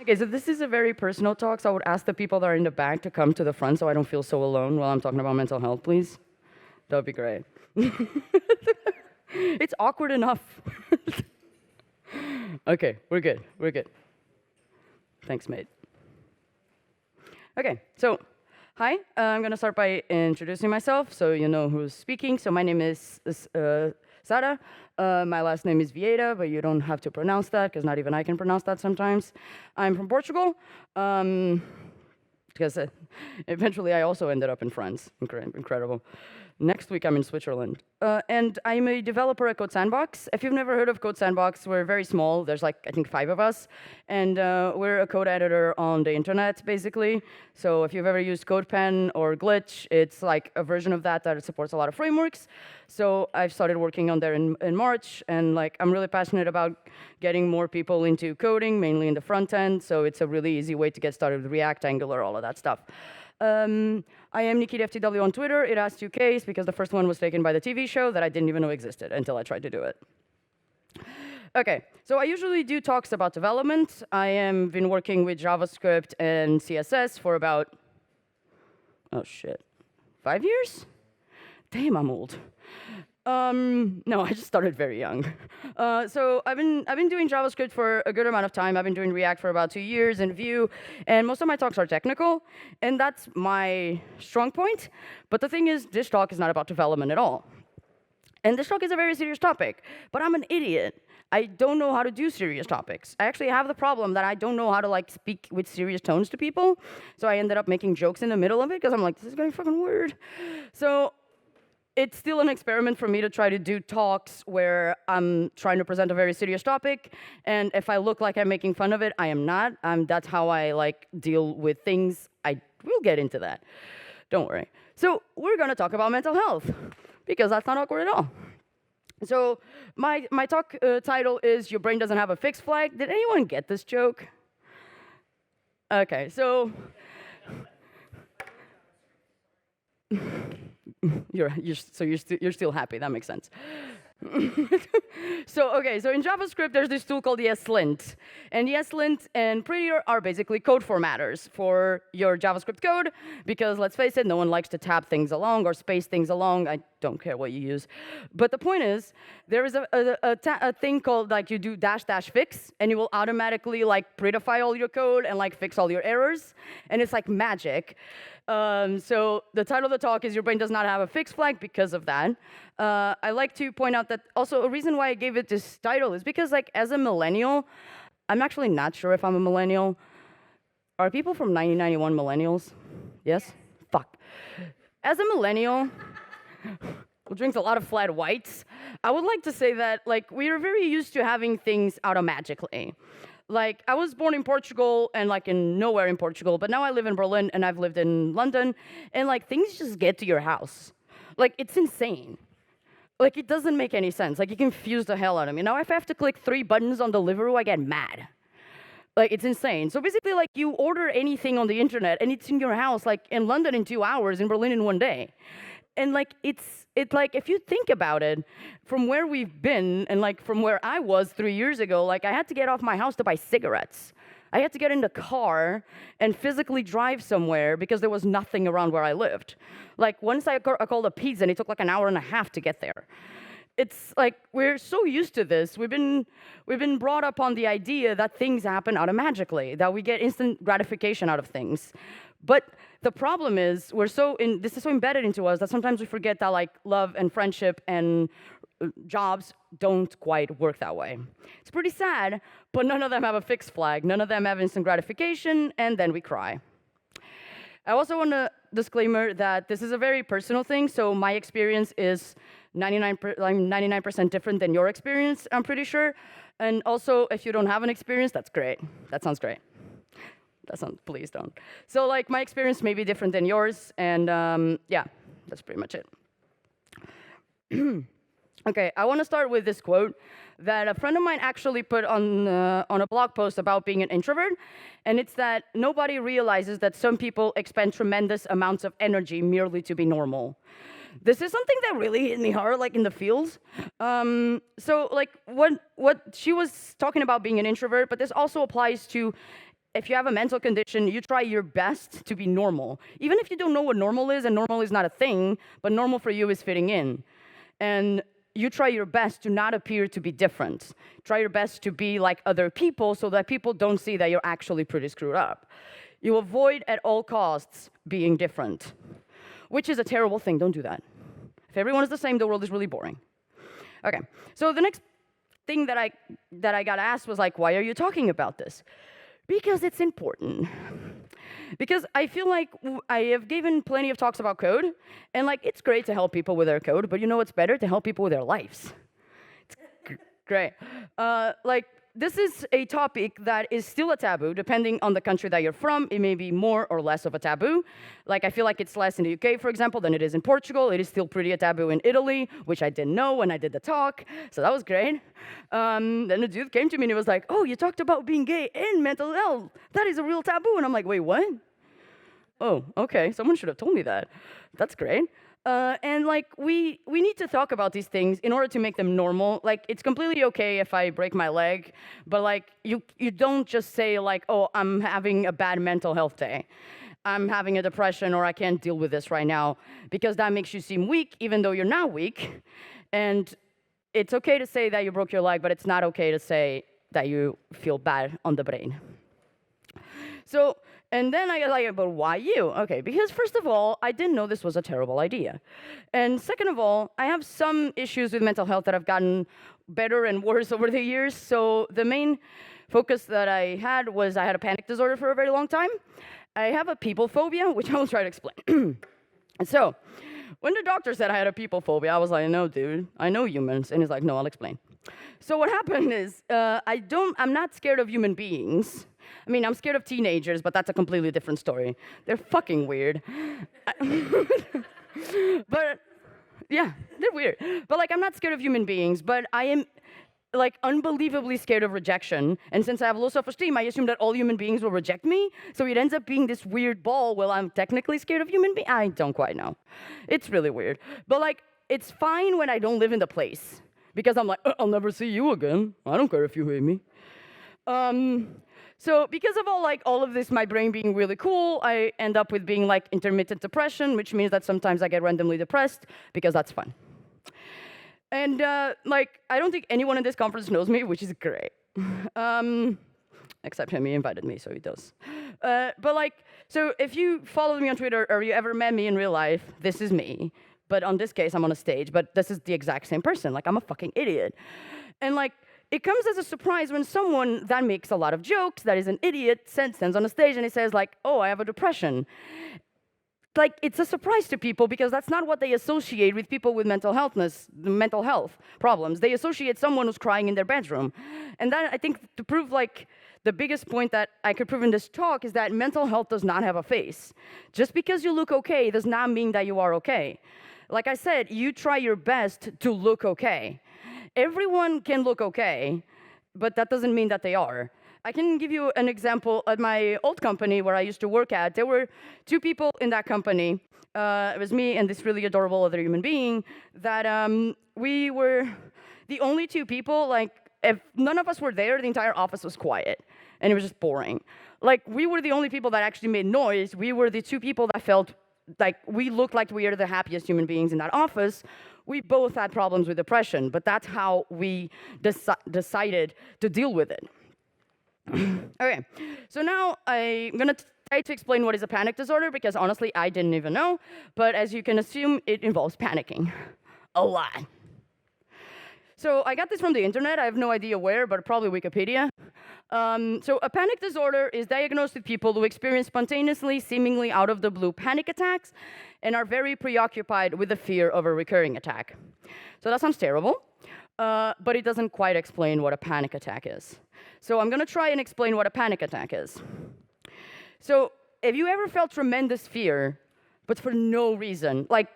Okay, so this is a very personal talk, so I would ask the people that are in the back to come to the front so I don't feel so alone while I'm talking about mental health, please. That would be great. It's awkward enough. Okay, we're good. We're good. Thanks, mate. Okay, so hi. I'm gonna start by introducing myself so you know who's speaking. So my name is Sara. My last name is Vieira, but you don't have to pronounce that because not even I can pronounce that sometimes. I'm from Portugal. Because eventually I also ended up in France. Incredible. Next week I'm in Switzerland. And I'm a developer at Code Sandbox. If you've never heard of Code Sandbox, we're very small. There's like, I think, 5 of us. And we're a code editor on the internet, basically. So if you've ever used CodePen or Glitch, it's like a version of that that supports a lot of frameworks. So I've started working on there in March. And like, I'm really passionate about getting more people into coding, mainly in the front end. So it's a really easy way to get started with React, Angular, all of that stuff. I am Nikki FTW on Twitter. It has 2 Ks because the first one was taken by the TV show that I didn't even know existed until I tried to do it. Okay, so I usually do talks about development. I have been working with JavaScript and CSS for about, oh shit, 5 years? Damn, I'm old. No, I just started very young. So I've been doing JavaScript for a good amount of time. I've been doing React for about 2 years and Vue, and most of my talks are technical, and that's my strong point. But the thing is, this talk is not about development at all. And this talk is a very serious topic, but I'm an idiot. I don't know how to do serious topics. I actually have the problem that I don't know how to like speak with serious tones to people. So I ended up making jokes in the middle of it because I'm like, this is getting fucking weird. So it's still an experiment for me to try to do talks where I'm trying to present a very serious topic, and if I look like I'm making fun of it, I am not. That's how I like deal with things. I will get into that. Don't worry. So we're gonna talk about mental health because that's not awkward at all. So my talk title is "Your Brain Doesn't Have a Fixed Flag." Did anyone get this joke? Okay, so. You're still happy. That makes sense. So in JavaScript, there's this tool called ESLint. And ESLint and Prettier are basically code formatters for your JavaScript code, because let's face it, no one likes to tab things along or space things along. I don't care what you use. But the point is, there is a thing called, like, you do -- fix, and you will automatically like prettify all your code and like fix all your errors. And it's like magic. So the title of the talk is "Your Brain Does Not Have a Fixed Flag" because of that. I like to point out that also a reason why I gave it this title is because, like, as a millennial, I'm actually not sure if I'm a millennial. Are people from 1991 millennials? Yes? Fuck. As a millennial who drinks a lot of flat whites, I would like to say that, like, we are very used to having things automagically. Like, I was born in Portugal and like in nowhere in Portugal, but now I live in Berlin and I've lived in London, and like things just get to your house. Like, it's insane. Like, it doesn't make any sense. Like, you confuse the hell out of me. Now, if I have to click 3 buttons on Deliveroo, I get mad. Like, it's insane. So basically, like, you order anything on the internet and it's in your house, like in London in 2 hours, in Berlin in 1 day. And like, it's like, if you think about it, from where we've been and like from where I was 3 years ago, like, I had to get off my house to buy cigarettes. I had to get in the car and physically drive somewhere because there was nothing around where I lived. Like, once I called a pizza and it took like an hour and a half to get there. It's like, we're so used to this. We've been brought up on the idea that things happen automagically, that we get instant gratification out of things. But the problem is, this is so embedded into us that sometimes we forget that like love and friendship and jobs don't quite work that way. It's pretty sad, but none of them have a fixed flag. None of them have instant gratification, and then we cry. I also want to disclaimer that this is a very personal thing, so my experience is 99% different than your experience, I'm pretty sure. And also, if you don't have an experience, that's great. That sounds great. Please don't. So like, my experience may be different than yours, and yeah, that's pretty much it. Okay, I want to start with this quote that a friend of mine actually put on a blog post about being an introvert, and it's that nobody realizes that some people expend tremendous amounts of energy merely to be normal. This is something that really hit me hard, like in the fields. So like, what she was talking about being an introvert, but this also applies to if you have a mental condition, you try your best to be normal. Even if you don't know what normal is, and normal is not a thing, but normal for you is fitting in. And you try your best to not appear to be different. Try your best to be like other people so that people don't see that you're actually pretty screwed up. You avoid at all costs being different, which is a terrible thing. Don't do that. If everyone is the same, the world is really boring. Okay, so the next thing that I got asked was like, why are you talking about this? Because it's important. Because I feel like I have given plenty of talks about code, and like it's great to help people with their code, but you know what's better? To help people with their lives. It's great. Like this is a topic that is still a taboo, depending on the country that you're from. It may be more or less of a taboo. Like I feel like it's less in the UK, for example, than it is in Portugal. It is still pretty a taboo in Italy, which I didn't know when I did the talk, so that was great. Then a dude came to me and he was like, "Oh, you talked about being gay and mental health. That is a real taboo." And I'm like, "Wait, what?" Oh, okay. Someone should have told me that. That's great. And like we need to talk about these things in order to make them normal. Like it's completely okay if I break my leg, but like you don't just say like, "Oh, I'm having a bad mental health day. I'm having a depression or I can't deal with this right now," because that makes you seem weak even though you're not weak. And it's okay to say that you broke your leg, but it's not okay to say that you feel bad on the brain. So, and then I got like, but why you? Okay, because first of all, I didn't know this was a terrible idea. And second of all, I have some issues with mental health that have gotten better and worse over the years. So the main focus that I had was I had a panic disorder for a very long time. I have a people phobia, which I will try to explain. And so, when the doctor said I had a people phobia, I was like, "No, dude, I know humans." And he's like, "No, I'll explain." So what happened is, I'm not scared of human beings. I mean, I'm scared of teenagers, but that's a completely different story. They're fucking weird. But, yeah, they're weird. But, like, I'm not scared of human beings, but I am, like, unbelievably scared of rejection. And since I have low self-esteem, I assume that all human beings will reject me. So it ends up being this weird ball. Well, I'm technically scared of human beings. I don't quite know. It's really weird. But, like, it's fine when I don't live in the place. Because I'm like, "I'll never see you again. I don't care if you hate me." So because of all of this, my brain being really cool, I end up with being like intermittent depression, which means that sometimes I get randomly depressed because that's fun. And like, I don't think anyone in this conference knows me, which is great. Except him, he invited me, so he does. But like, so if you followed me on Twitter or you ever met me in real life, this is me. But on this case, I'm on a stage, but this is the exact same person. Like, I'm a fucking idiot. And like, it comes as a surprise when someone that makes a lot of jokes, that is an idiot, stands on a stage and he says like, "Oh, I have a depression." Like, it's a surprise to people because that's not what they associate with people with mental health problems. They associate someone who's crying in their bedroom. And that, I think, to prove like, the biggest point that I could prove in this talk is that mental health does not have a face. Just because you look okay does not mean that you are okay. Like I said, you try your best to look okay. Everyone can look okay, but that doesn't mean that they are. I can give you an example. At my old company where I used to work at, there were two people in that company. It was me and this really adorable other human being that we were the only two people, like, if none of us were there, the entire office was quiet, and it was just boring. Like, we were the only people that actually made noise. We were the two people that felt like we looked like we are the happiest human beings in that office. We both had problems with depression, but that's how we decided to deal with it. Okay, so now I'm gonna try to explain what is a panic disorder, because honestly, I didn't even know, but as you can assume, it involves panicking. A lot. So I got this from the internet. I have no idea where, but probably Wikipedia. So a panic disorder is diagnosed with people who experience spontaneously, seemingly out of the blue panic attacks and are very preoccupied with the fear of a recurring attack. So that sounds terrible, but it doesn't quite explain what a panic attack is. So I'm gonna try and explain what a panic attack is. So have you ever felt tremendous fear, but for no reason? Like,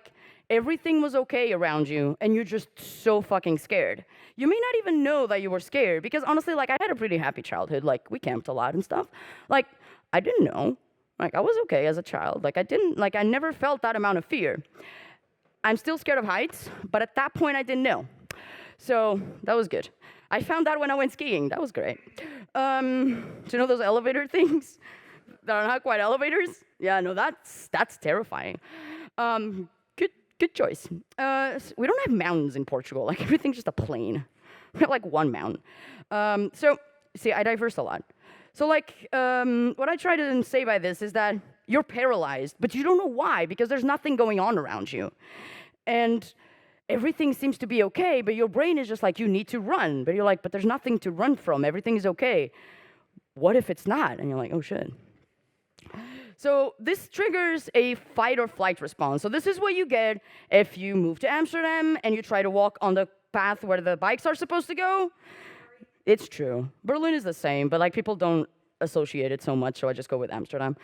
everything was okay around you, and you're just so fucking scared. You may not even know that you were scared, because honestly, like, I had a pretty happy childhood. Like, we camped a lot and stuff. Like, I didn't know. Like, I was okay as a child. Like, I never felt that amount of fear. I'm still scared of heights, but at that point, I didn't know. So that was good. I found that when I went skiing. That was great. Do you know those elevator things that are not quite elevators? Yeah, no, that's terrifying. Good choice. We don't have mountains in Portugal. Like everything's just a plain. We have like one mountain. So see, I diverse a lot. So like, what I try to say by this is that you're paralyzed, but you don't know why because there's nothing going on around you, and everything seems to be okay. But your brain is just like, you need to run, but you're like, but there's nothing to run from. Everything is okay. What if it's not? And you're like, oh shit. So this triggers a fight or flight response. So this is what you get if you move to Amsterdam and you try to walk on the path where the bikes are supposed to go. It's true. Berlin is the same, but like people don't associate it so much, so I just go with Amsterdam.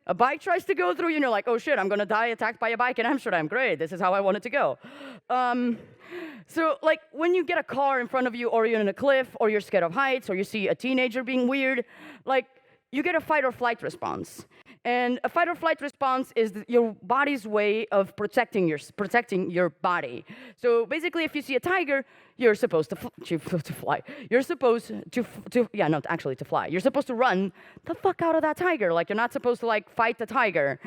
A bike tries to go through you, and you're like, oh shit, I'm gonna die attacked by a bike in Amsterdam. Great, this is how I want it to go. So like when you get a car in front of you, or you're in a cliff, or you're scared of heights, or you see a teenager being weird, like you get a fight or flight response. And a fight or flight response is your body's way of protecting your body. So basically, if you see a tiger, you're supposed to fly. You're supposed to fly. You're supposed to run the fuck out of that tiger. Like you're not supposed to like fight the tiger.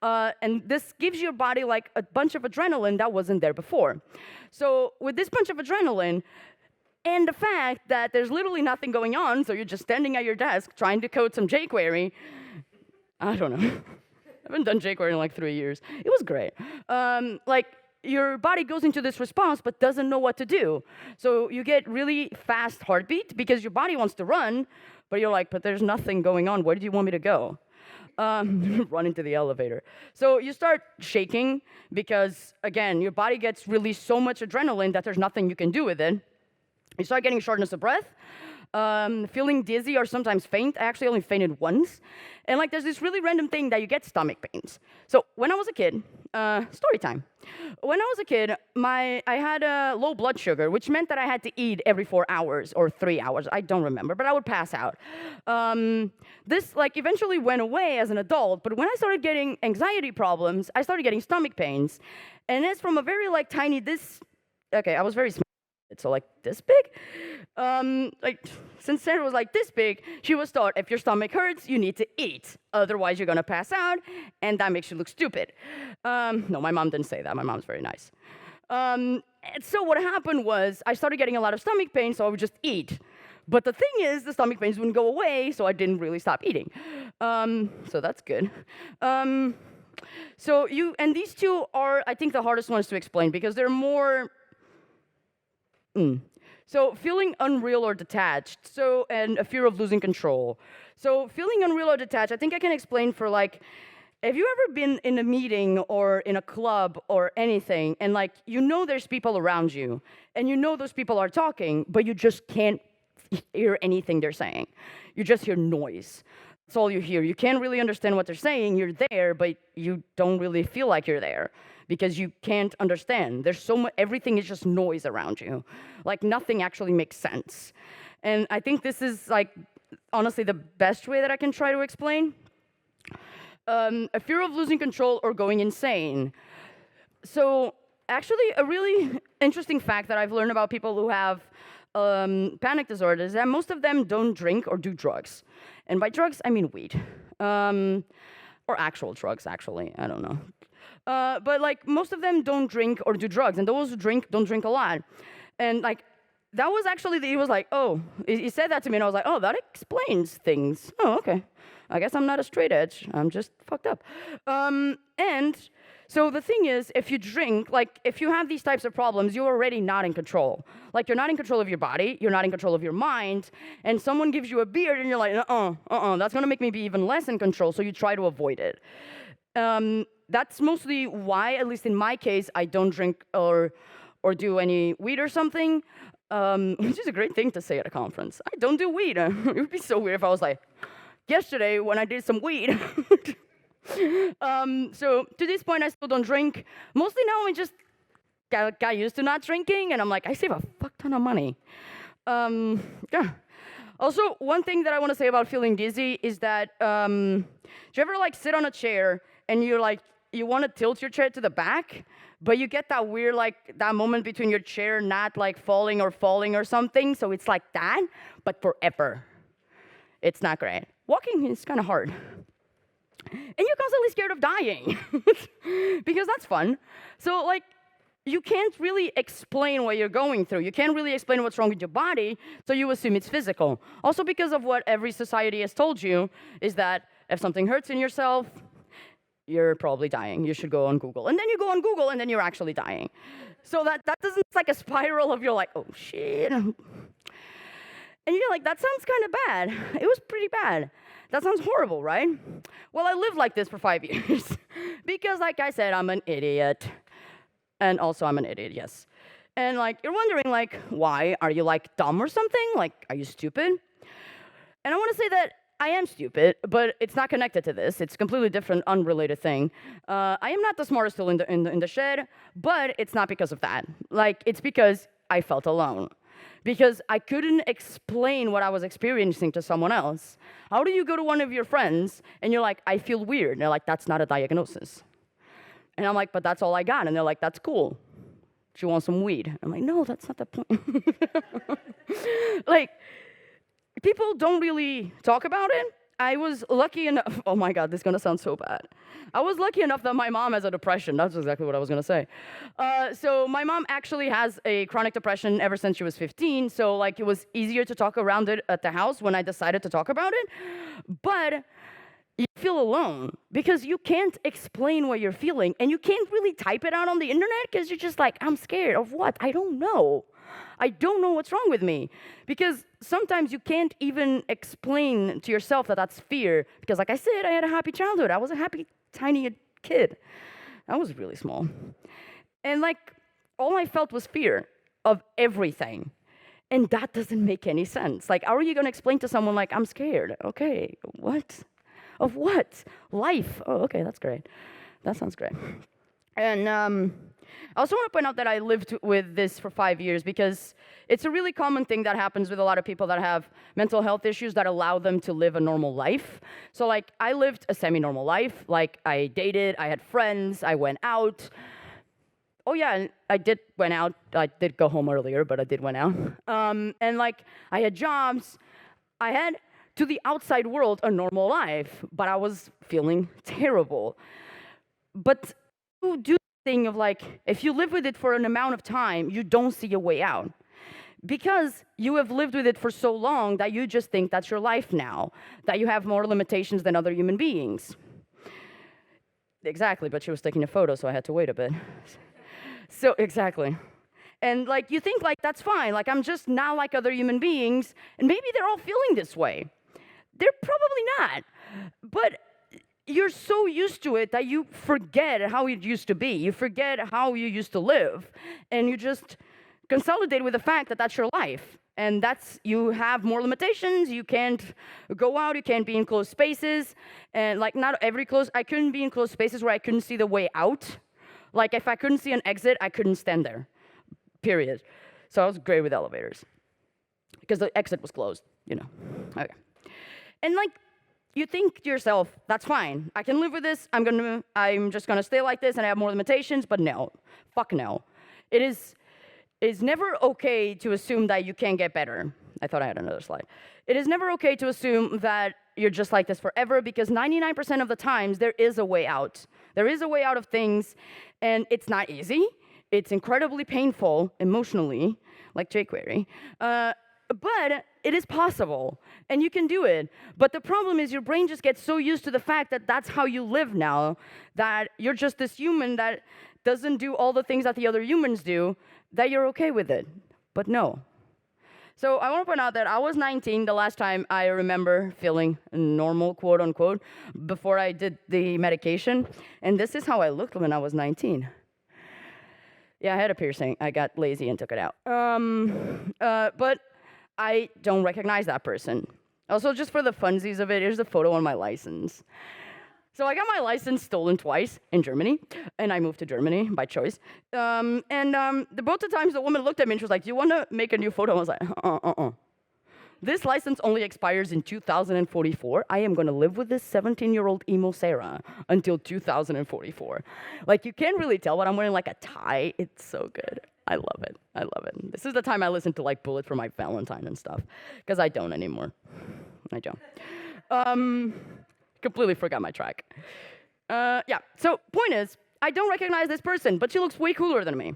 And this gives your body like a bunch of adrenaline that wasn't there before. So with this bunch of adrenaline, and the fact that there's literally nothing going on, so you're just standing at your desk trying to code some jQuery. I don't know. I haven't done jQuery in like 3 years. It was great. Like your body goes into this response but doesn't know what to do. So you get really fast heartbeat because your body wants to run, but you're like, but there's nothing going on. Where do you want me to go? Run into the elevator. So you start shaking because, again, your body gets released so much adrenaline that there's nothing you can do with it. You start getting shortness of breath, feeling dizzy or sometimes faint. I actually only fainted once. And like there's this really random thing that you get stomach pains. So when I was a kid, story time. When I was a kid, I had a low blood sugar, which meant that I had to eat every 4 hours or 3 hours. I don't remember, but I would pass out. This like eventually went away as an adult, but when I started getting anxiety problems, I started getting stomach pains. And it's from a very like tiny I was very small. So like this big, like since Sarah was like this big, she was taught if your stomach hurts, you need to eat. Otherwise, you're gonna pass out, and that makes you look stupid. No, my mom didn't say that. My mom's very nice. And so what happened was I started getting a lot of stomach pain, so I would just eat. But the thing is, the stomach pains wouldn't go away, so I didn't really stop eating. So that's good. And these two are, I think, the hardest ones to explain because they're more. So feeling unreal or detached, and a fear of losing control. So feeling unreal or detached, I think I can explain for like, have you ever been in a meeting or in a club or anything, and like, you know there's people around you, and you know those people are talking, but you just can't hear anything they're saying. You just hear noise. That's all you hear. You can't really understand what they're saying. You're there, but you don't really feel like you're there because you can't understand. There's so much, everything is just noise around you. Like nothing actually makes sense. And I think this is like, honestly, the best way that I can try to explain. A fear of losing control or going insane. So actually, a really interesting fact that I've learned about people who have panic disorders is that most of them don't drink or do drugs. And by drugs, I mean weed. Or actual drugs, actually. I don't know. But like most of them don't drink or do drugs. And those who drink don't drink a lot. And like that was actually, he was like, oh, he said that to me and I was like, oh, that explains things. Oh, okay. I guess I'm not a straight edge. I'm just fucked up. And so the thing is, if you drink, like if you have these types of problems, you're already not in control. Like you're not in control of your body, you're not in control of your mind, and someone gives you a beer and you're like, that's gonna make me be even less in control, so you try to avoid it. That's mostly why, at least in my case, I don't drink or do any weed or something, which is a great thing to say at a conference. I don't do weed. It would be so weird if I was like, yesterday when I did some weed. So to this point, I still don't drink. Mostly now I just got used to not drinking, and I'm like, I save a fuck ton of money. Yeah. Also, one thing that I want to say about feeling dizzy is that, do you ever like sit on a chair and you're like you want to tilt your chair to the back, but you get that weird, like, that moment between your chair not, like, falling or something. So it's like that, but forever. It's not great. Walking is kind of hard. And you're constantly scared of dying because that's fun. So, like, you can't really explain what you're going through. You can't really explain what's wrong with your body, so you assume it's physical. Also, because of what every society has told you, is that if something hurts in yourself, you're probably dying. You should go on Google. And then you go on Google, and then you're actually dying. So that doesn't, it's like a spiral of you're like, oh, shit. And you're like, that sounds kind of bad. It was pretty bad. That sounds horrible, right? Well, I lived like this for 5 years because, like I said, I'm an idiot. And also, I'm an idiot, yes. And, like, you're wondering, like, why? Are you, like, dumb or something? Like, are you stupid? And I want to say that I am stupid, but it's not connected to this. It's a completely different, unrelated thing. I am not the smartest tool in the shed, but it's not because of that. Like, it's because I felt alone. Because I couldn't explain what I was experiencing to someone else. How do you go to one of your friends, and you're like, I feel weird? And they're like, that's not a diagnosis. And I'm like, but that's all I got. And they're like, that's cool. Do you want some weed? I'm like, no, that's not the point. Like, people don't really talk about it. I was lucky enough, oh my God, this is gonna sound so bad. I was lucky enough that my mom has a depression. That's exactly what I was gonna say. So my mom actually has a chronic depression ever since she was 15. So, like, it was easier to talk around it at the house when I decided to talk about it. But you feel alone because you can't explain what you're feeling, and you can't really type it out on the internet because you're just like, I'm scared of what? I don't know. I don't know what's wrong with me. Because sometimes you can't even explain to yourself that that's fear. Because, like I said, I had a happy childhood. I was a happy, tiny kid. I was really small. And, like, all I felt was fear of everything. And that doesn't make any sense. Like, how are you going to explain to someone, like, I'm scared? Okay, what? Of what? Life. Oh, okay, that's great. That sounds great. And I also want to point out that I lived with this for 5 years because it's a really common thing that happens with a lot of people that have mental health issues that allow them to live a normal life. So, like, I lived a semi-normal life. Like, I dated, I had friends, I went out. Oh, yeah, I did went out. I did go home earlier, but I did went out. And, like, I had jobs. I had, to the outside world, a normal life, but I was feeling terrible. But you do the thing of, like, if you live with it for an amount of time, you don't see a way out. Because you have lived with it for so long that you just think that's your life now, that you have more limitations than other human beings. Exactly, but she was taking a photo, so I had to wait a bit. So, exactly. And, like, you think, like, that's fine. Like, I'm just not like other human beings, and maybe they're all feeling this way. They're probably not. But you're so used to it that you forget how it used to be. You forget how you used to live. And you just consolidate with the fact that that's your life. And that's, you have more limitations. You can't go out. You can't be in closed spaces. And, like, not every I couldn't be in closed spaces where I couldn't see the way out. Like, if I couldn't see an exit, I couldn't stand there. Period. So I was great with elevators. Because the exit was closed, you know. Okay. And, like, you think to yourself, that's fine. I can live with this. I'm just gonna stay like this and I have more limitations. But no, fuck no. It's never okay to assume that you can't get better. I thought I had another slide. It is never okay to assume that you're just like this forever, because 99% of the times there is a way out. There is a way out of things, and it's not easy. It's incredibly painful emotionally, like jQuery. But it is possible, and you can do it. But the problem is your brain just gets so used to the fact that that's how you live now, that you're just this human that doesn't do all the things that the other humans do, that you're okay with it. But no. So I want to point out that I was 19 the last time I remember feeling normal, quote unquote, before I did the medication. And this is how I looked when I was 19. Yeah, I had a piercing. I got lazy and took it out. But I don't recognize that person. Also, just for the funsies of it, here's a photo on my license. So I got my license stolen twice in Germany, and I moved to Germany by choice. Both the times the woman looked at me and she was like, "Do you want to make a new photo?" I was like, this license only expires in 2044. I am gonna live with this 17-year-old emo Sarah until 2044. Like, you can't really tell, but I'm wearing like a tie. It's so good. I love it. I love it. This is the time I listen to like Bullet for my Valentine and stuff, because I don't anymore. I don't. Completely forgot my track. Yeah, so point is, I don't recognize this person, but she looks way cooler than me.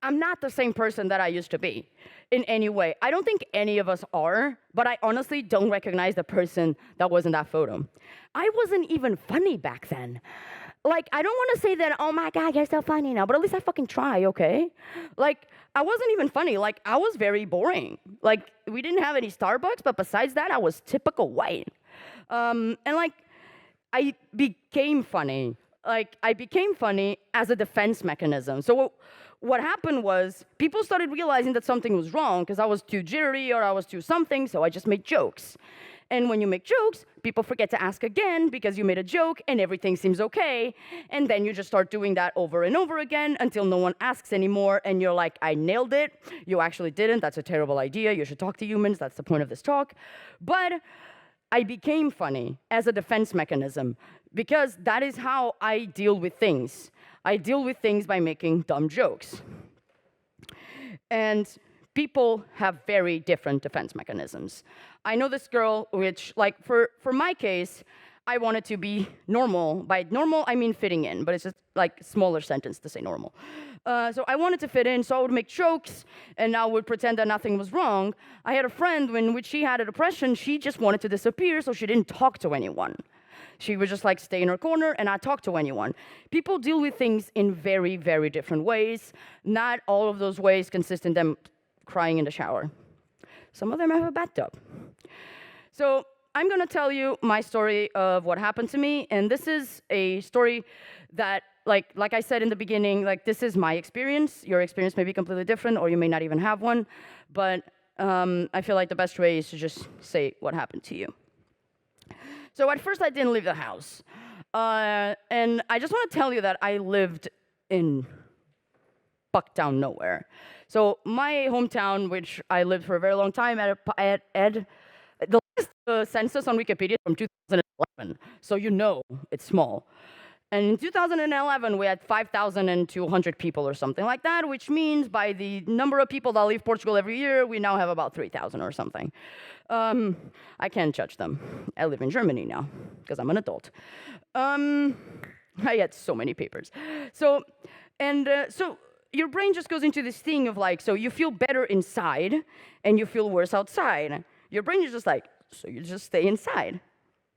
I'm not the same person that I used to be in any way. I don't think any of us are, but I honestly don't recognize the person that was in that photo. I wasn't even funny back then. Like, I don't want to say that, oh my God, you're so funny now, but at least I fucking try, okay? Like, I wasn't even funny. Like, I was very boring. Like, we didn't have any Starbucks, but besides that, I was typical white. And like, I became funny. Like, I became funny as a defense mechanism. So what happened was, people started realizing that something was wrong because I was too jittery or I was too something, so I just made jokes. And when you make jokes, people forget to ask again because you made a joke and everything seems okay. And then you just start doing that over and over again until no one asks anymore. And you're like, I nailed it. You actually didn't. That's a terrible idea. You should talk to humans. That's the point of this talk. But I became funny as a defense mechanism because that is how I deal with things. I deal with things by making dumb jokes. And people have very different defense mechanisms. I know this girl, which, like, for my case, I wanted to be normal. By normal, I mean fitting in, but it's just, like, a smaller sentence to say normal. So I wanted to fit in, so I would make jokes, and I would pretend that nothing was wrong. I had a friend when which she had a depression, she just wanted to disappear, so she didn't talk to anyone. She would just, like, stay in her corner and not talk to anyone. People deal with things in very, very different ways. Not all of those ways consist in them crying in the shower. Some of them have a bathtub. So I'm going to tell you my story of what happened to me, and this is a story that, like I said in the beginning, like, this is my experience. Your experience may be completely different, or you may not even have one, but I feel like the best way is to just say what happened to you. So at first, I didn't leave the house, and I just want to tell you that I lived in Bucktown nowhere. So my hometown, which I lived for a very long time, the last census on Wikipedia is from 2011, so you know it's small. And in 2011, we had 5,200 people or something like that, which means by the number of people that leave Portugal every year, we now have about 3,000 or something. I can't judge them. I live in Germany now, because I'm an adult. I had so many papers. So your brain just goes into this thing of like, so you feel better inside, and you feel worse outside. Your brain is just like, so you just stay inside.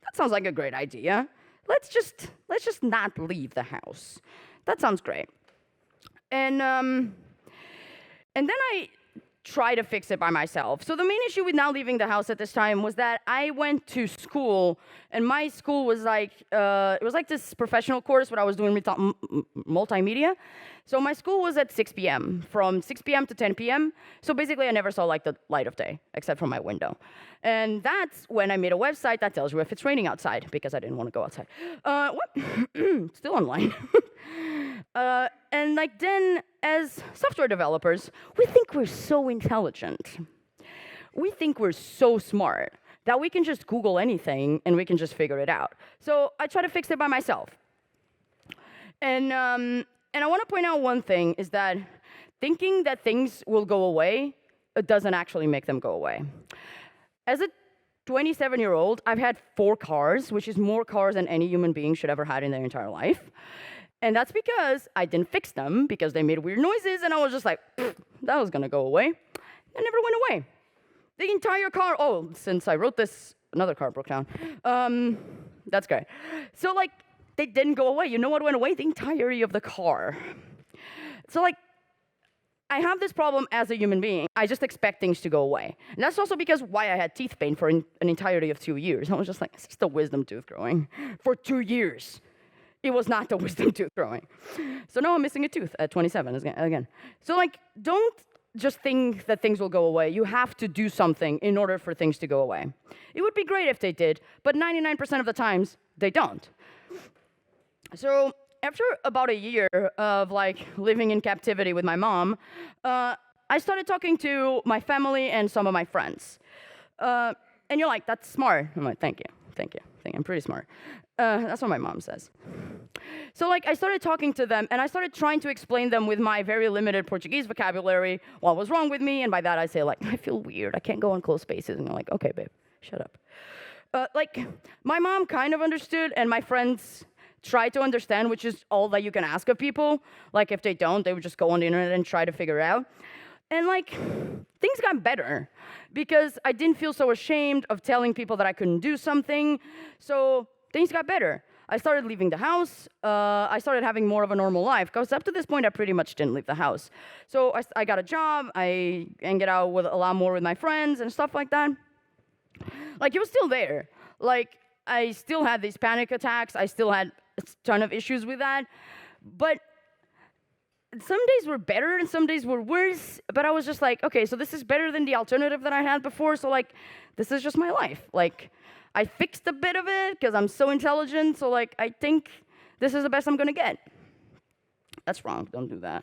That sounds like a great idea. Let's just not leave the house. That sounds great. And then I try to fix it by myself. So the main issue with not leaving the house at this time was that I went to school, and my school was like, it was like this professional course where I was doing multimedia. So my school was at 6 p.m., from 6 p.m. to 10 p.m. So basically I never saw like the light of day, except from my window. And that's when I made a website that tells you if it's raining outside, because I didn't want to go outside. Still online. And like then, as software developers, we think we're so intelligent. We think we're so smart that we can just Google anything and we can just figure it out. So I try to fix it by myself. And I want to point out one thing is that thinking that things will go away doesn't actually make them go away. As a 27-year-old, I've had 4 cars, which is more cars than any human being should ever had in their entire life. And that's because I didn't fix them, because they made weird noises, and I was just like, that was gonna go away. It never went away. The entire car, since I wrote this, another car broke down. That's great. So like, they didn't go away. You know what went away? The entirety of the car. So like, I have this problem as a human being. I just expect things to go away. And that's also because why I had teeth pain for an entirety of 2 years. I was just like, it's just a wisdom tooth growing. For 2 years. It was not the wisdom tooth growing. So now I'm missing a tooth at 27 again. So like, don't just think that things will go away. You have to do something in order for things to go away. It would be great if they did, but 99% of the times, they don't. So after about a year of like living in captivity with my mom, I started talking to my family and some of my friends. And you're like, that's smart. I'm like, thank you. I'm pretty smart. That's what my mom says. So like I started talking to them and I started trying to explain them with my very limited Portuguese vocabulary what was wrong with me. And by that I say like, I feel weird. I can't go in close spaces. And they're like, okay, babe, shut up. Like my mom kind of understood and my friends tried to understand, which is all that you can ask of people. Like if they don't, they would just go on the internet and try to figure it out. And like, things got better because I didn't feel so ashamed of telling people that I couldn't do something. So things got better. I started leaving the house. I started having more of a normal life because up to this point, I pretty much didn't leave the house. So I got a job. I hanged out with a lot more with my friends and stuff like that. Like, it was still there. Like, I still had these panic attacks. I still had a ton of issues with that. But some days were better and some days were worse, but I was just like, okay, so this is better than the alternative that I had before, so like, this is just my life. Like, I fixed a bit of it because I'm so intelligent, so like, I think this is the best I'm gonna get. That's wrong, don't do that.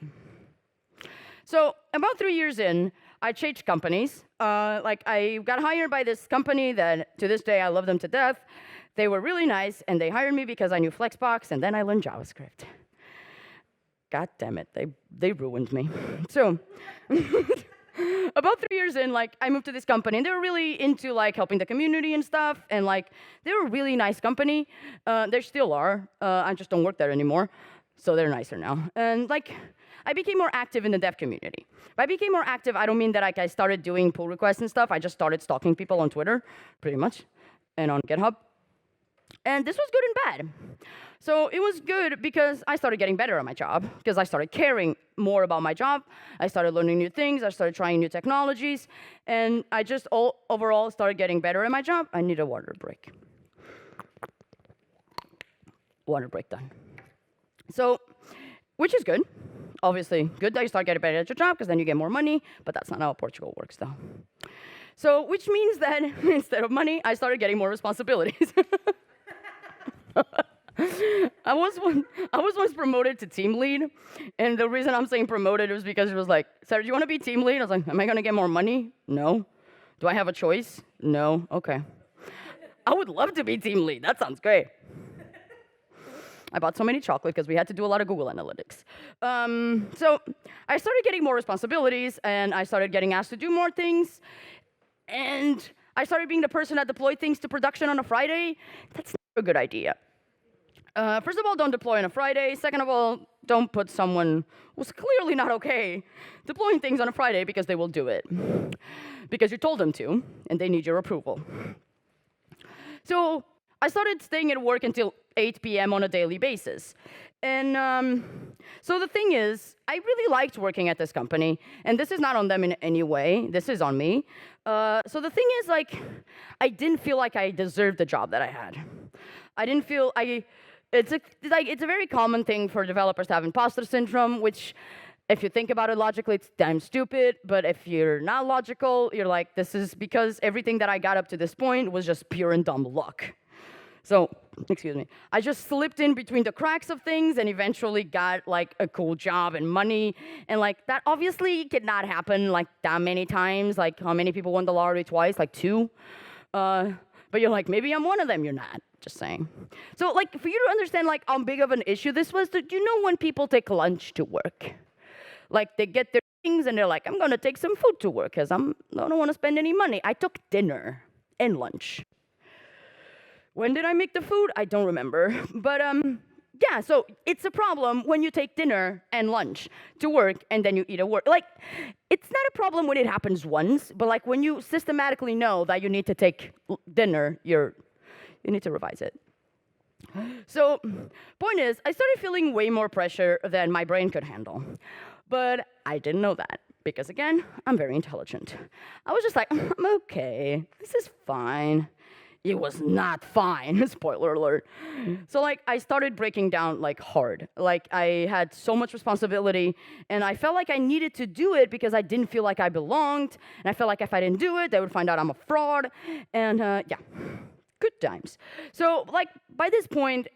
So, about 3 years in, I changed companies. Like, I got hired by this company that, to this day, I love them to death. They were really nice, and they hired me because I knew Flexbox, and then I learned JavaScript. God damn it, they ruined me. So, about 3 years in, like, I moved to this company, and they were really into, like, helping the community and stuff, and, like, they were a really nice company. They still are. I just don't work there anymore, so they're nicer now. And, like, I became more active in the dev community. By became more active, I don't mean that, like, I started doing pull requests and stuff. I just started stalking people on Twitter, pretty much, and on GitHub. And this was good and bad. So it was good because I started getting better at my job, because I started caring more about my job. I started learning new things. I started trying new technologies. And I just overall started getting better at my job. I need a water break. Water break done. So, which is good. Obviously, good that you start getting better at your job, because then you get more money. But that's not how Portugal works, though. So, which means that instead of money, I started getting more responsibilities. I was once promoted to team lead, and the reason I'm saying promoted was because it was like, Sarah, do you want to be team lead? I was like, am I going to get more money? No. Do I have a choice? No. Okay. I would love to be team lead. That sounds great. I bought so many chocolate because we had to do a lot of Google Analytics. So I started getting more responsibilities, and I started getting asked to do more things, and I started being the person that deployed things to production on a Friday. That's not a good idea. First of all, don't deploy on a Friday. Second of all, don't put someone who's clearly not okay deploying things on a Friday because they will do it. Because you told them to, and they need your approval. So I started staying at work until 8 p.m. on a daily basis. And so the thing is, I really liked working at this company, and this is not on them in any way. This is on me. So the thing is, like, I didn't feel like I deserved the job that I had. I didn't feel it's a very common thing for developers to have imposter syndrome, which, if you think about it logically, it's damn stupid. But if you're not logical, you're like, this is because everything that I got up to this point was just pure and dumb luck. So, excuse me, I just slipped in between the cracks of things and eventually got, like, a cool job and money. And, like, that obviously could not happen, like, that many times. Like, how many people won the lottery twice? Like, 2? But you're like, maybe I'm one of them. You're not. Just saying. So, like, for you to understand, like, how big of an issue this was, do you know when people take lunch to work? Like, they get their things and they're like, I'm going to take some food to work because I don't want to spend any money. I took dinner and lunch. When did I make the food? I don't remember. But, yeah, so it's a problem when you take dinner and lunch to work and then you eat at work. Like, it's not a problem when it happens once, but, like, when you systematically know that you need to take dinner, you need to revise it. So, point is, I started feeling way more pressure than my brain could handle. But I didn't know that, because again, I'm very intelligent. I was just like, I'm okay, this is fine. It was not fine, spoiler alert. So, like, I started breaking down, like, hard. Like, I had so much responsibility, and I felt like I needed to do it because I didn't feel like I belonged, and I felt like if I didn't do it, they would find out I'm a fraud, and, yeah. Good times. So, like, by this point,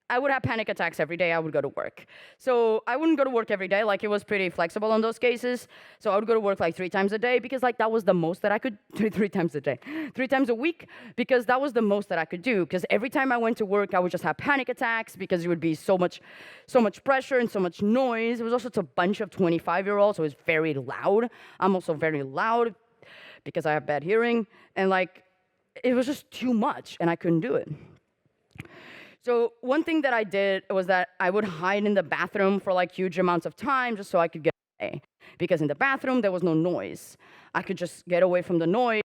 I would have panic attacks every day I would go to work. So I wouldn't go to work every day, like it was pretty flexible in those cases. So I would go to work like 3 times a day because like that was the most that I could, 3 times a day, 3 times a week, because that was the most that I could do. Because every time I went to work, I would just have panic attacks because it would be so much pressure and so much noise. It was also a bunch of 25-year-olds, so it was very loud. I'm also very loud because I have bad hearing, and like it was just too much, and I couldn't do it. So one thing that I did was that I would hide in the bathroom for like huge amounts of time just so I could get away. Because in the bathroom, there was no noise. I could just get away from the noise.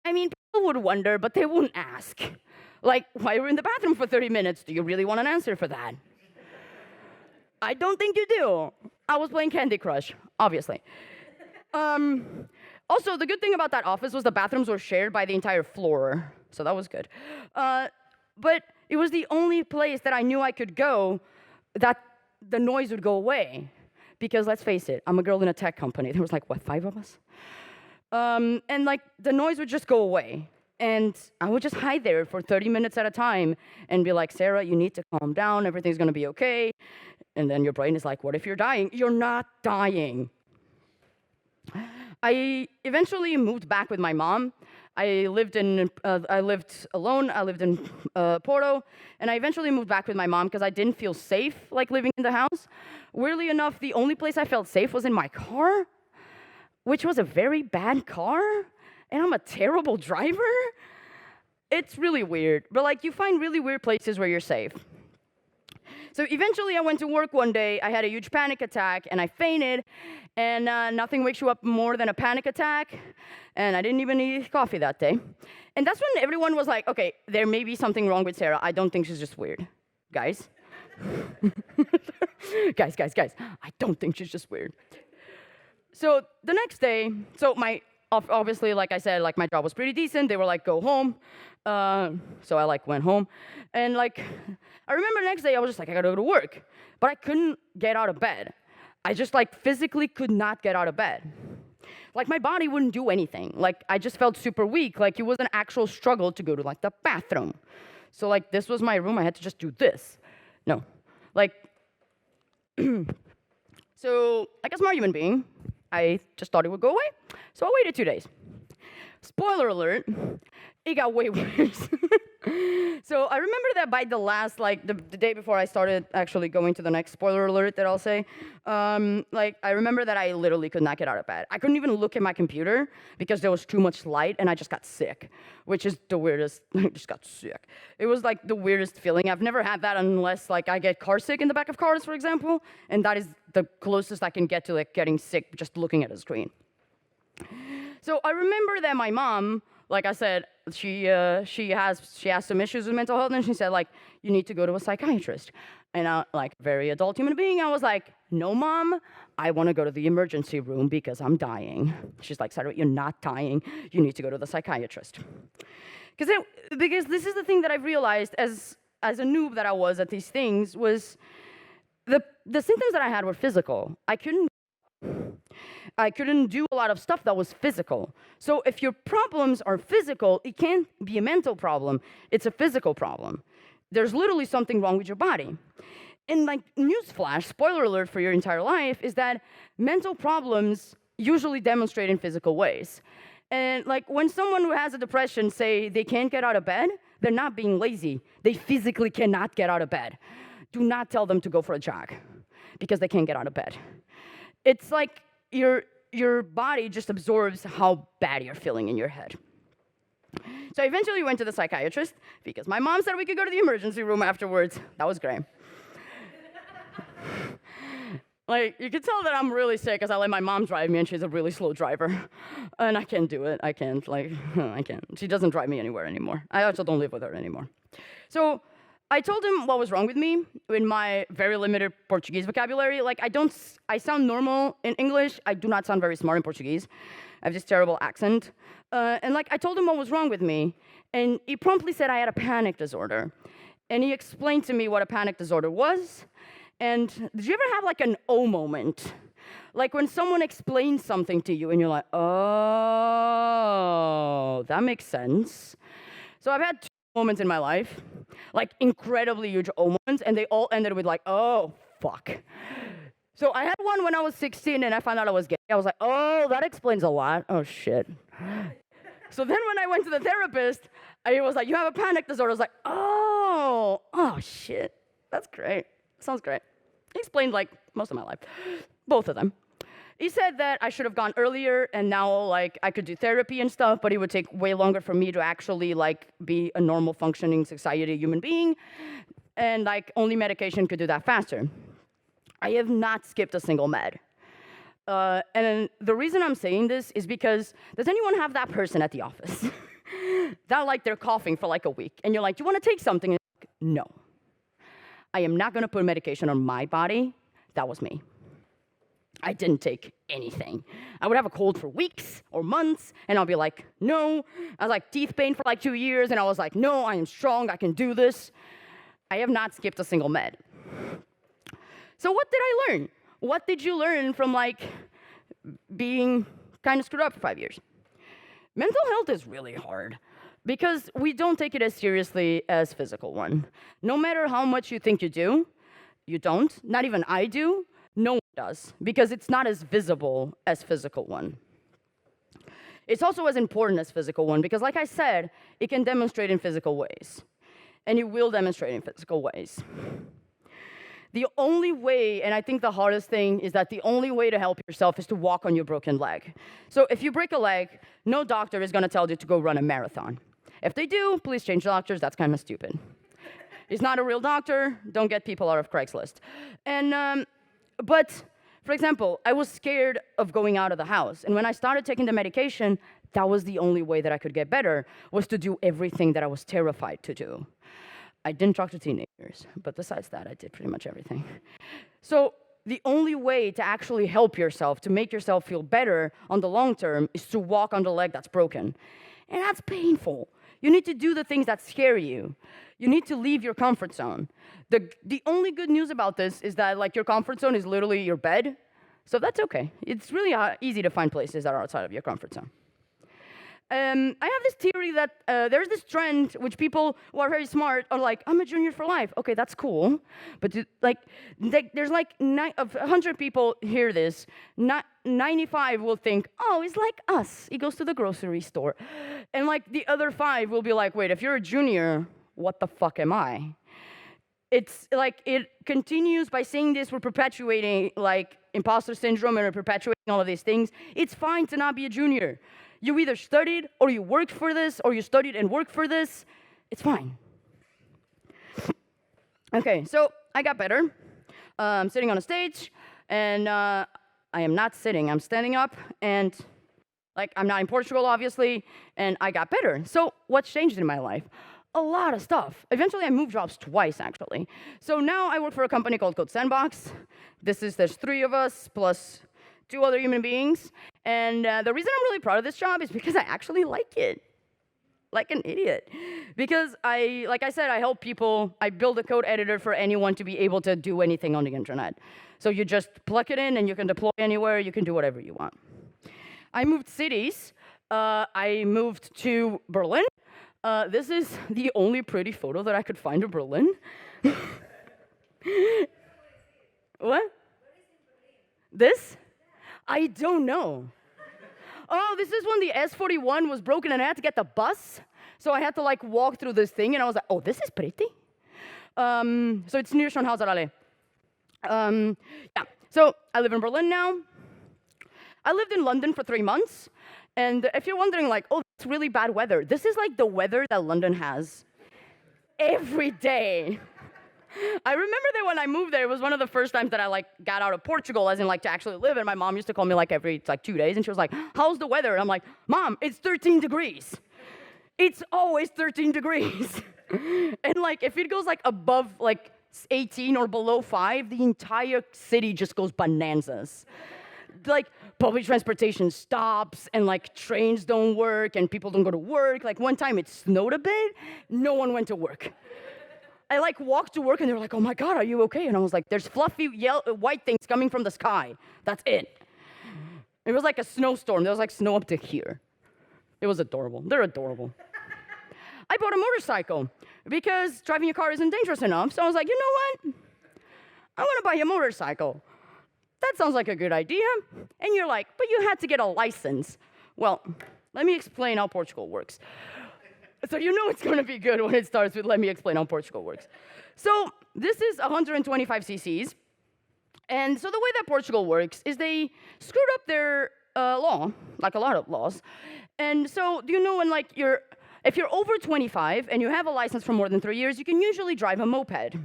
I mean, people would wonder, but they wouldn't ask. Like, why were you in the bathroom for 30 minutes? Do you really want an answer for that? I don't think you do. I was playing Candy Crush, obviously. Also, the good thing about that office was the bathrooms were shared by the entire floor, so that was good. But it was the only place that I knew I could go that the noise would go away. Because let's face it, I'm a girl in a tech company. There was like, what, 5 of us? And like the noise would just go away. And I would just hide there for 30 minutes at a time and be like, Sarah, you need to calm down. Everything's going to be okay. And then your brain is like, what if you're dying? You're not dying. I eventually moved back with my mom. I lived alone. I lived in Porto, and I eventually moved back with my mom because I didn't feel safe, like living in the house. Weirdly enough, the only place I felt safe was in my car, which was a very bad car, and I'm a terrible driver. It's really weird, but like you find really weird places where you're safe. So eventually I went to work one day, I had a huge panic attack, and I fainted, and nothing wakes you up more than a panic attack, and I didn't even need coffee that day. And that's when everyone was like, okay, there may be something wrong with Sarah. I don't think she's just weird. Guys? guys, I don't think she's just weird. So the next day, obviously, like I said, like my job was pretty decent. They were like, go home. So I like went home, and like I remember the next day I was just like, I gotta go to work, but I couldn't get out of bed. I just like physically could not get out of bed. Like my body wouldn't do anything. Like I just felt super weak. Like it was an actual struggle to go to like the bathroom. So like this was my room. I had to just do this. No, like so like a smart human being, I just thought it would go away. So I waited 2 days. Spoiler alert, it got way worse. So I remember that by the last, like the day before I started actually going to the next spoiler alert that I'll say, like I remember that I literally could not get out of bed. I couldn't even look at my computer because there was too much light, and I just got sick, which is the weirdest. I just got sick. It was like the weirdest feeling. I've never had that unless like I get car sick in the back of cars, for example, and that is the closest I can get to like getting sick just looking at a screen. So I remember that my mom, like I said, she has some issues with mental health, and she said like, you need to go to a psychiatrist. And I, like very adult human being, I was like, no, Mom, I want to go to the emergency room because I'm dying. She's like, Sara, you're not dying. You need to go to the psychiatrist. Because this is the thing that I've realized as a noob that I was at these things was the symptoms that I had were physical. I couldn't do a lot of stuff that was physical. So if your problems are physical, it can't be a mental problem. It's a physical problem. There's literally something wrong with your body. And like newsflash, spoiler alert for your entire life, is that mental problems usually demonstrate in physical ways. And like when someone who has a depression say they can't get out of bed, they're not being lazy. They physically cannot get out of bed. Do not tell them to go for a jog because they can't get out of bed. It's like your body just absorbs how bad you're feeling in your head. So I eventually went to the psychiatrist because my mom said we could go to the emergency room afterwards. That was great. Like, you could tell that I'm really sick because I let my mom drive me, and she's a really slow driver. And I can't do it. I can't. She doesn't drive me anywhere anymore. I also don't live with her anymore. So I told him what was wrong with me in my very limited Portuguese vocabulary. Like, I sound normal in English. I do not sound very smart in Portuguese. I have this terrible accent. And like, I told him what was wrong with me, and he promptly said I had a panic disorder. And he explained to me what a panic disorder was. And did you ever have like an oh moment? Like when someone explains something to you and you're like, oh, that makes sense. So I've had 2 moments in my life. like incredibly huge moments, and they all ended with like, oh, fuck. So I had one when I was 16 and I found out I was gay. I was like, oh, that explains a lot. Oh, shit. So then when I went to the therapist, I was like, you have a panic disorder. I was like, oh, shit. That's great. Sounds great. He explained like most of my life, both of them. He said that I should have gone earlier and now like I could do therapy and stuff, but it would take way longer for me to actually like be a normal functioning society human being. And like only medication could do that faster. I have not skipped a single med. And the reason I'm saying this is because does anyone have that person at the office that like they're coughing for like a week and you're like, do you want to take something? And like, no, I am not going to put medication on my body. That was me. I didn't take anything. I would have a cold for weeks or months and I'll be like, no. I was like teeth pain for like 2 years and I was like, no, I am strong. I can do this. I have not skipped a single med. So what did I learn? What did you learn from like being kind of screwed up for 5 years? Mental health is really hard because we don't take it as seriously as physical one. No matter how much you think you do, you don't. Not even I do. No one does because it's not as visible as physical one. It's also as important as physical one because like I said, it can demonstrate in physical ways. And it will demonstrate in physical ways. The only way, and I think the hardest thing, is that the only way to help yourself is to walk on your broken leg. So if you break a leg, no doctor is going to tell you to go run a marathon. If they do, please change doctors. That's kind of stupid. He's not a real doctor. Don't get people out of Craigslist. But, for example, I was scared of going out of the house. And when I started taking the medication, that was the only way that I could get better, was to do everything that I was terrified to do. I didn't talk to teenagers, but besides that, I did pretty much everything. So the only way to actually help yourself, to make yourself feel better on the long term, is to walk on the leg that's broken. And that's painful. You need to do the things that scare you. You need to leave your comfort zone. The only good news about this is that like your comfort zone is literally your bed. So that's okay. It's really easy to find places that are outside of your comfort zone. I have this theory that there's this trend which people who are very smart are like, I'm a junior for life. Okay, that's cool. But there's like of 100 people hear this, 95 will think, oh, he's like us. He goes to the grocery store. And like the other 5 will be like, wait, if you're a junior, what the fuck am I? It's like it continues by saying this, we're perpetuating like imposter syndrome and we're perpetuating all of these things. It's fine to not be a junior. You either studied or you worked for this or you studied and worked for this. It's fine. Okay, so I got better. I'm sitting on a stage and I am not sitting. I'm standing up and like I'm not in Portugal, obviously, and I got better. So what's changed in my life? A lot of stuff. Eventually, I moved jobs twice, actually. So now I work for a company called Code Sandbox. There's 3 of us plus 2 other human beings. And the reason I'm really proud of this job is because I actually like it. Like an idiot. Because like I said, I help people. I build a code editor for anyone to be able to do anything on the internet. So you just plug it in and you can deploy anywhere. You can do whatever you want. I moved cities. I moved to Berlin. This is the only pretty photo that I could find of Berlin. What? This? I don't know. Oh, this is when the S41 was broken and I had to get the bus. So I had to like walk through this thing and I was like, oh, this is pretty. So it's near Schönhauser Allee. Yeah, so I live in Berlin now. I lived in London for 3 months. And if you're wondering like, oh, it's really bad weather. This is like the weather that London has every day. I remember that when I moved there, it was one of the first times that I like got out of Portugal, as in like to actually live. And my mom used to call me like every 2 days, and she was like, "How's the weather?" And I'm like, "Mom, it's 13 degrees. It's always 13 degrees." And like if it goes like above like 18 or below 5, the entire city just goes bananas. Like public transportation stops and like trains don't work and people don't go to work. Like one time it snowed a bit, no one went to work. I like walked to work and they were like, "Oh my God, are you okay?" And I was like, "There's fluffy white things coming from the sky. That's it." It was like a snowstorm. There was like snow up to here. It was adorable. They're adorable. I bought a motorcycle because driving a car isn't dangerous enough. So I was like, you know what? I want to buy a motorcycle. That sounds like a good idea. And you're like, but you had to get a license. Well, let me explain how Portugal works. So you know it's going to be good when it starts with let me explain how Portugal works. So this is 125 cc's. And so the way that Portugal works is they screwed up their law, like a lot of laws. And so do you know when like if you're over 25 and you have a license for more than 3 years, you can usually drive a moped.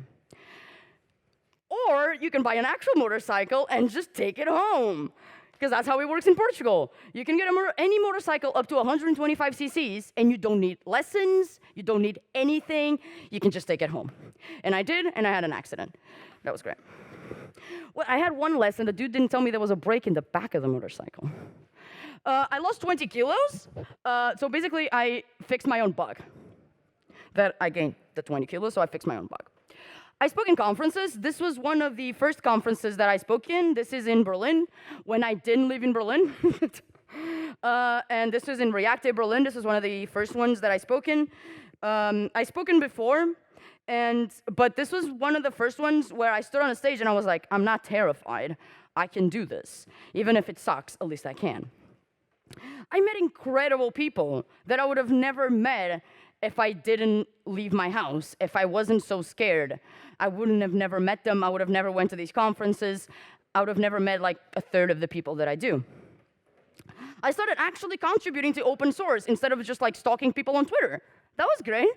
Or you can buy an actual motorcycle and just take it home. Because that's how it works in Portugal. You can get any motorcycle up to 125 cc's, and you don't need lessons, you don't need anything, you can just take it home. And I did, and I had an accident. That was great. Well, I had one lesson, the dude didn't tell me there was a brake in the back of the motorcycle. I lost 20 kilos, so basically I fixed my own bug. That I gained the 20 kilos, so I fixed my own bug. I spoke in conferences. This was one of the first conferences that I spoke in. This is in Berlin, when I didn't live in Berlin. And this was in Reactive Berlin. This was one of the first ones that I spoke in. I spoken before, but this was one of the first ones where I stood on a stage and I was like, I'm not terrified. I can do this. Even if it sucks, at least I can. I met incredible people that I would have never met if I didn't leave my house, if I wasn't so scared. I wouldn't have never met them. I would have never went to these conferences. I would have never met like a third of the people that I do. I started actually contributing to open source instead of just like stalking people on Twitter. That was great.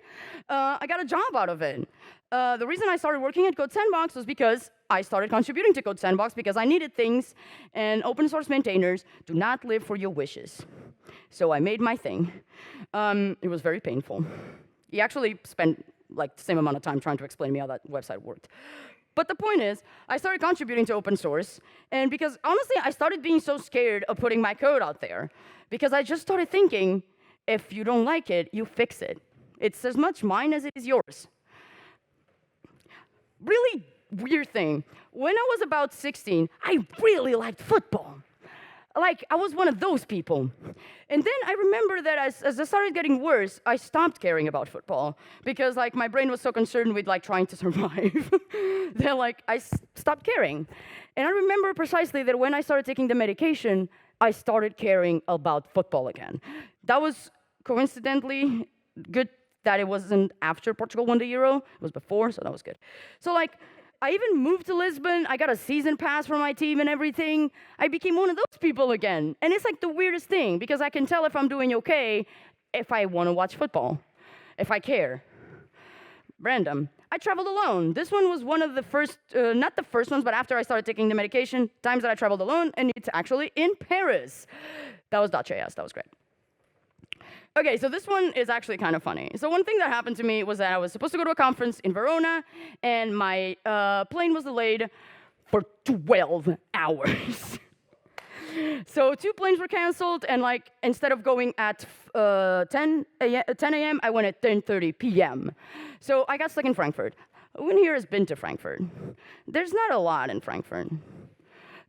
I got a job out of it. The reason I started working at Code Sandbox was because I started contributing to Code Sandbox because I needed things, and open source maintainers do not live for your wishes. So I made my thing. It was very painful. He actually spent like the same amount of time trying to explain to me how that website worked. But the point is, I started contributing to open source, and because honestly, I started being so scared of putting my code out there, because I just started thinking, if you don't like it, you fix it. It's as much mine as it is yours. Really weird thing. When I was about 16, I really liked football. Like, I was one of those people. And then I remember that as it started getting worse, I stopped caring about football because, like, my brain was so concerned with, like, trying to survive that, like, I stopped caring. And I remember precisely that when I started taking the medication, I started caring about football again. That was coincidentally good that it wasn't after Portugal won the Euro. It was before, so that was good. So, like, I even moved to Lisbon. I got a season pass for my team and everything. I became one of those people again. And it's like the weirdest thing, because I can tell if I'm doing okay if I want to watch football, if I care. Random. I traveled alone. This one was one of the first, not the first ones, but after I started taking the medication, times that I traveled alone, and it's actually in Paris. That was .js. That was great. Okay, so this one is actually kind of funny. So one thing that happened to me was that I was supposed to go to a conference in Verona, and my plane was delayed for 12 hours. So 2 planes were canceled, and like instead of going at 10 a.m., I went at 10:30 p.m. So I got stuck in Frankfurt. Who in here has been to Frankfurt? There's not a lot in Frankfurt.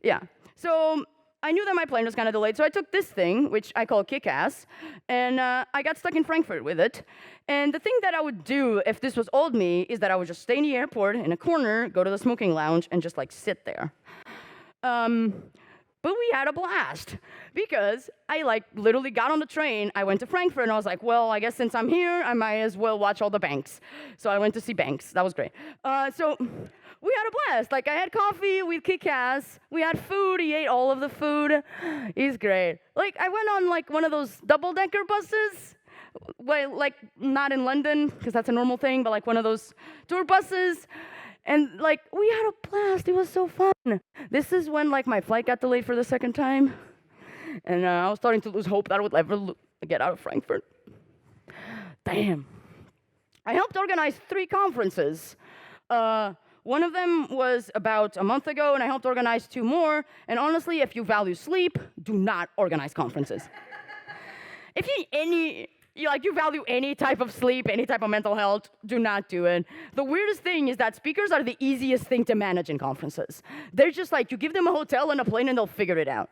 Yeah. So I knew that my plane was kind of delayed, so I took this thing, which I call Kick-Ass, and I got stuck in Frankfurt with it. And the thing that I would do if this was old me is that I would just stay in the airport in a corner, go to the smoking lounge, and just like sit there. But we had a blast, because I like literally got on the train, I went to Frankfurt, and I was like, well, I guess since I'm here, I might as well watch all the banks. So I went to see banks. That was great. So we had a blast. Like, I had coffee with Kick-Ass. We had food. He ate all of the food. He's great. Like, I went on like one of those double-decker buses. Well, like not in London, because that's a normal thing, but like one of those tour buses. And like, we had a blast. It was so fun. This is when like my flight got delayed for the second time. And I was starting to lose hope that I would ever get out of Frankfurt. Damn. I helped organize 3 conferences. One of them was about a month ago, and I helped organize 2 more. And honestly, if you value sleep, do not organize conferences. If you value any type of sleep, any type of mental health, do not do it. The weirdest thing is that speakers are the easiest thing to manage in conferences. They're just like, you give them a hotel and a plane and they'll figure it out.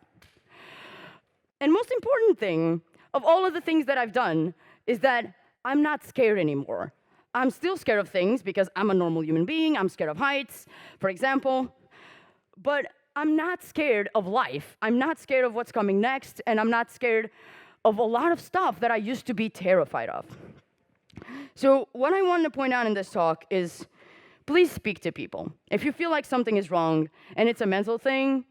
And most important thing of all of the things that I've done is that I'm not scared anymore. I'm still scared of things because I'm a normal human being. I'm scared of heights, for example. But I'm not scared of life. I'm not scared of what's coming next, and I'm not scared of a lot of stuff that I used to be terrified of. So what I want to point out in this talk is, please speak to people. If you feel like something is wrong and it's a mental thing,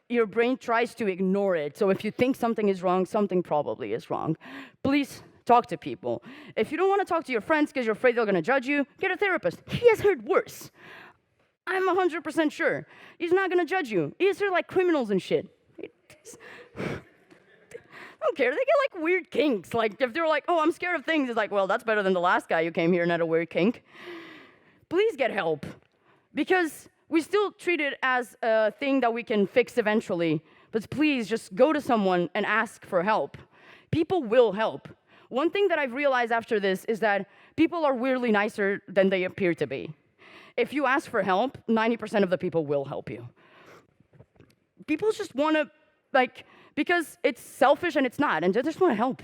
your brain tries to ignore it. So if you think something is wrong, something probably is wrong. Please talk to people. If you don't want to talk to your friends because you're afraid they're going to judge you, get a therapist. He has heard worse. I'm 100% sure. He's not going to judge you. He's here like criminals and shit. I don't care. They get like weird kinks. Like if they're like, oh, I'm scared of things, it's like, well, that's better than the last guy who came here and had a weird kink. Please get help. Because we still treat it as a thing that we can fix eventually. But please just go to someone and ask for help. People will help. One thing that I've realized after this is that people are weirdly nicer than they appear to be. If you ask for help, 90% of the people will help you. People just want to, because it's selfish and it's not, and they just want to help.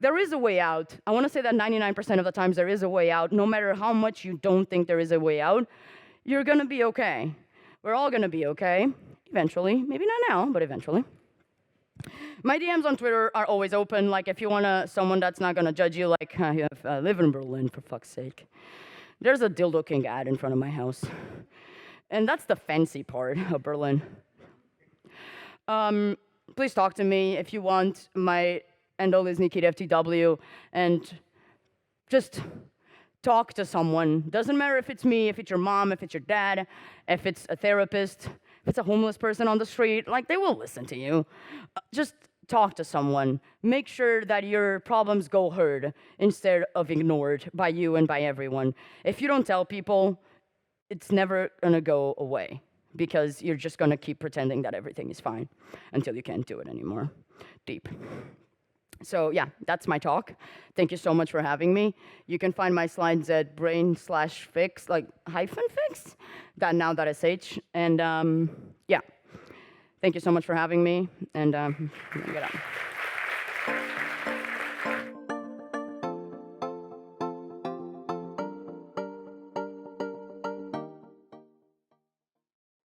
There is a way out. I want to say that 99% of the times there is a way out. No matter how much you don't think there is a way out, you're going to be okay. We're all going to be okay, eventually. Maybe not now, but eventually. My DMs on Twitter are always open. Like, if you want someone that's not going to judge you, like, I live in Berlin, for fuck's sake. There's a Dildo King ad in front of my house. And that's the fancy part of Berlin. Please talk to me if you want. My handle is NikitFTW. And just talk to someone. Doesn't matter if it's me, if it's your mom, if it's your dad, if it's a therapist, if it's a homeless person on the street. Like, they will listen to you. Just talk to someone. Make sure that your problems go heard instead of ignored by you and by everyone. If you don't tell people, it's never going to go away because you're just going to keep pretending that everything is fine until you can't do it anymore. Deep. So yeah, that's my talk. Thank you so much for having me. You can find my slides at brain/fix, like -fix, .now.sh. And yeah, thank you so much for having me. And get out.